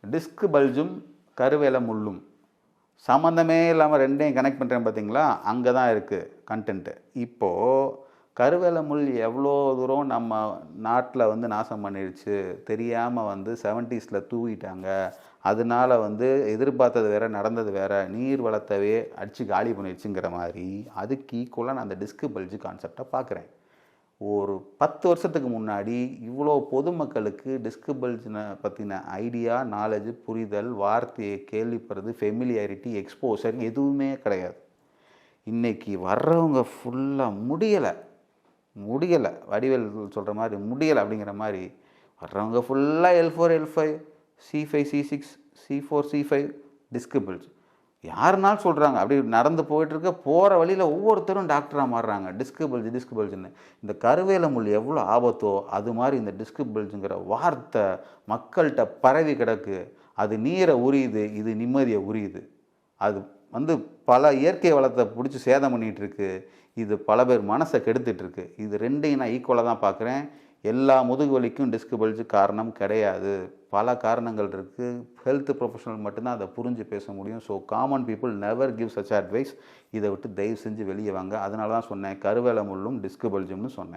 Disk பல்ஜும் கருவேல முள்ளும் சம்மந்தமே இல்லாமல் ரெண்டையும் கனெக்ட் பண்ணுறேன் பார்த்தீங்களா, அங்கே தான் இருக்குது கண்டென்ட்டு. இப்போது கருவேல முள் எவ்வளோ தூரம் நம்ம நாட்டில் வந்து நாசம் பண்ணிடுச்சு தெரியாமல் வந்து 70s தூவிட்டாங்க. அதனால வந்து எதிர்பார்த்தது வேறு, நடந்தது வேறு, நீர் வளர்த்தவே அடித்து காலி பண்ணிடுச்சுங்கிற மாதிரி அதுக்கு ஈக்குவலாக நான் அந்த டிஸ்க் பல்ஜு கான்செப்டை பார்க்குறேன். ஒரு 10 வருஷத்துக்கு முன்னாடி இவ்வளோ பொதுமக்களுக்கு டிஸ்க் பல்ஜினை பற்றின ஐடியா, நாலேஜ், புரிதல், வார்த்தையை கேள்விப்படுறது, ஃபெமிலியாரிட்டி, எக்ஸ்போசர் எதுவுமே கிடையாது. இன்றைக்கி வர்றவங்க ஃபுல்லாக முடியலை வடிவேல் சொல்கிற மாதிரி முடியலை அப்படிங்கிற மாதிரி வர்றவங்க ஃபுல்லாக L4 L5 C5 C6 C4 C5 disk bulge. யாருனாலும் சொல்கிறாங்க. அப்படி நடந்து போயிட்டுருக்க போகிற வழியில் ஒவ்வொருத்தரும் டாக்டராக மாறுறாங்க. டிஸ்க் பல்ஜுன்னு. இந்த கருவேல முள் எவ்வளோ ஆபத்தோ அது மாதிரி இந்த டிஸ்க் பல்ஜுங்கிற வார்த்தை மக்கள்கிட்ட பரவி கிடக்கு. அது நீரை உரியுது, இது நிம்மதியை உரியுது. அது வந்து பல இயற்கை வளத்தை பிடிச்சி சேதம் பண்ணிகிட்ருக்கு. இது பல பேர் மனசை கெடுத்துட்ருக்கு. இது ரெண்டையும் நான் ஈக்குவலாக தான் பார்க்குறேன். எல்லா முதுகு வலிக்கும் டிஸ்க் பல்ஜு காரணம் கிடையாது. பல காரணங்கள் இருக்குது. ஹெல்த் ப்ரொஃபஷனல் மட்டும்தான் அதை புரிஞ்சு பேச முடியும். So common people never give such advice. இதை விட்டு தயவு செஞ்சு வெளியே வாங்க. அதனால தான் சொன்னேன் கருவேல முள்ளும் டிஸ்க் பல்ஜும்னு சொன்னேன்.